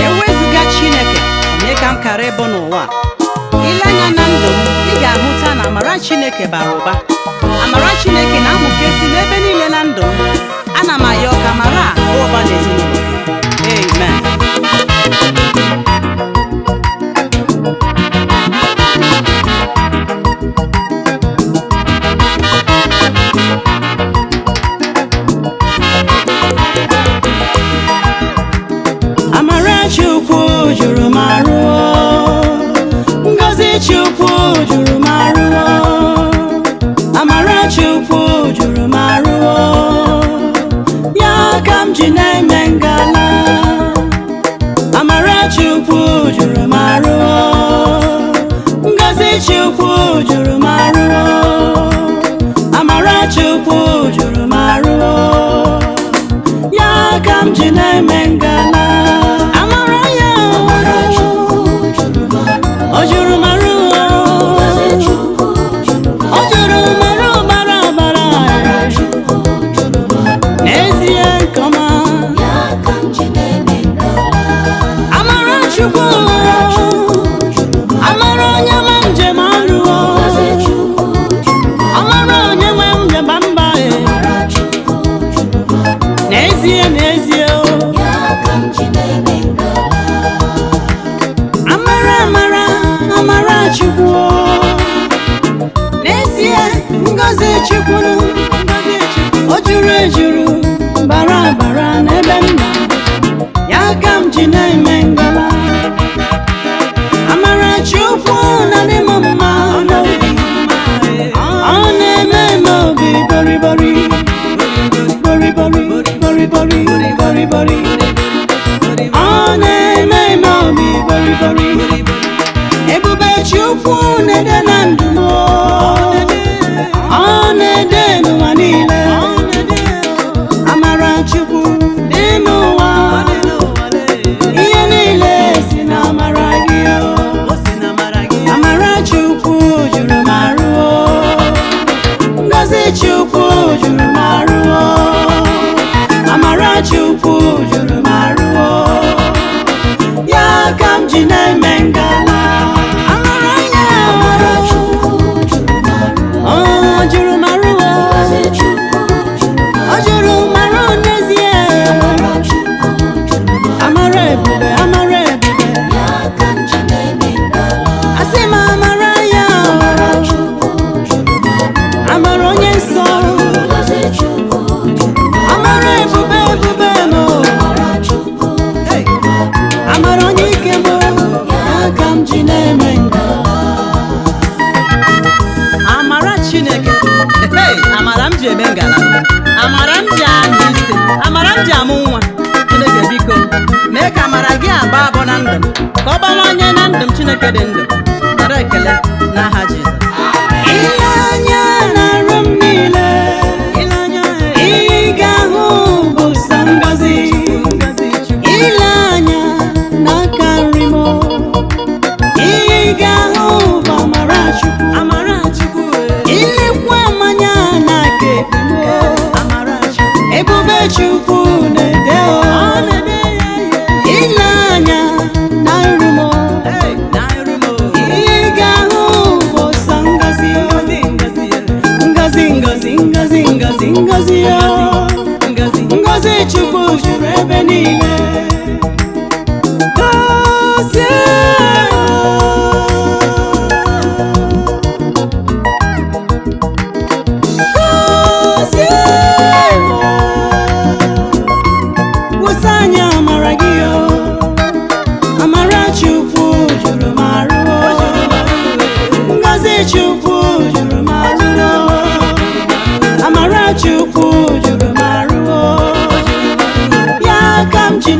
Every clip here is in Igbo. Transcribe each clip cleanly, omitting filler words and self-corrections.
Ewezuga Chineke onye ka m kara ịbụ n'ụwa. Ile anya na ndụ m, ị ga-ahụta na amara Chineke bara ụba. Amara Chineke na-amụkesi n'ebe niile na ndụ m. Ana m ayọ ka amara a baa ụba n'ezinụlọ gị. Amen. Chukwu juru m arụ, ngọzi Chukwu juru m arụ, amara Chukwu juru m arụ, ya ka m ji na-eme ngala. Amara Chukwu juru m arụ, ngọzi Chukwu juru m arụ, amara Chukwu juru m arụ, ya ka m ji na-eme ngala. Chukwu o juru ejuru bara bara n'ebe m nọ, ya ka m ji na-eme ngala. Amara Chukwu na n'ime mma n'obi, ọ na-eme n'obi boribori boribori boribori boribori, ọ na-eme n'obi boribori. Ebube Chukwu na-ede na ndụ m, ọ na-ede n'ụwa niile. Amara Chukwu dị n'ụwa, ihe niile si na amara gị. Amara Chukwu juru m arụ, ngọzi Chukwu juru m arụ, amara Chukwu juru m arụ, ya ka m ji na-eme ngala. Amara m ji eme ngala, amara m ji anya isi, amara m ji amụ nwa. Chineke biko mee ka amara gị agba abụ na ndụ m, ka ọ bawanye na ndụ m. Chineke dị ndụ, nara ekele n'aha Jizọs. Ile anya na-arụ m niile, ị ga-ahụ bụ sọ ngọzi. Ile anya n'aka nri m, ị ga-ahụ bụ amara Chukwu. Ilekwa mmanya na-aka ebube Chukwu na-ede, ile anya na nri m, ị ga-ahụ bụ sọ ngọzi. Ngọzi ngọzi ngọzi ngọzi ngọzi ngọzi Chukwu juru ebe niile. Chukwu juru m arụ, amara Chukwu juru m arụ, ya ka m ji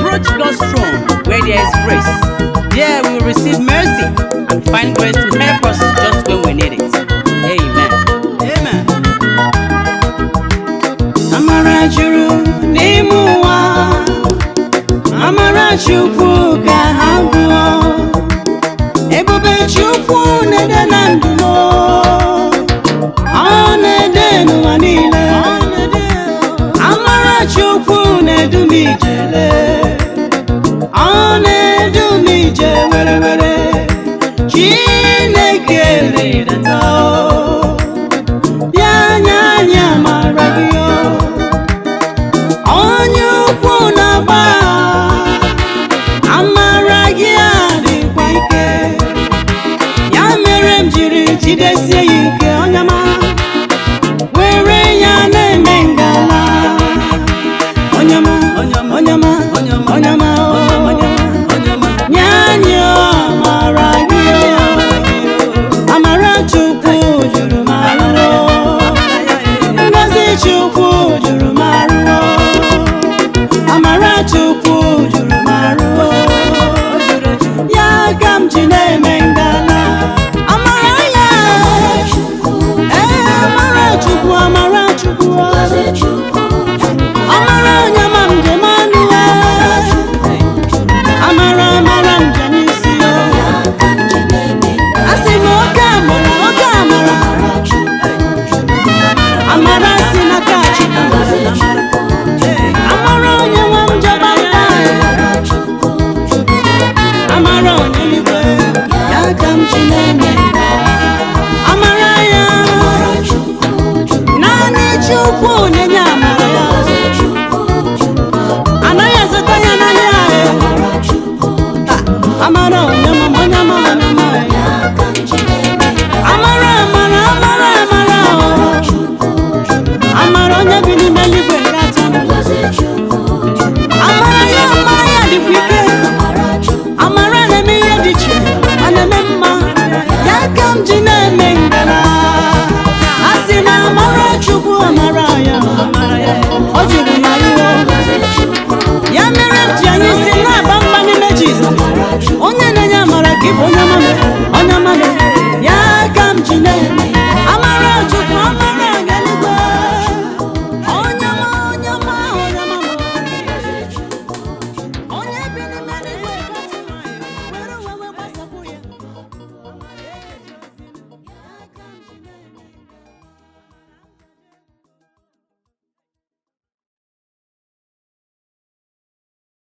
approach God's throne where there is grace. There we will receive mercy and find grace to help us just when we need it. Amen. Amen. Amara juru n'ime ụwa, amara Chukwu ka ha gụọ, ebube Chukwu na-ede na ndụ m, ọ na-ede n'ụwa niile. Amara Chukwu na-edu m ijele, ọ na-edu m ije were were. Chineke rịdata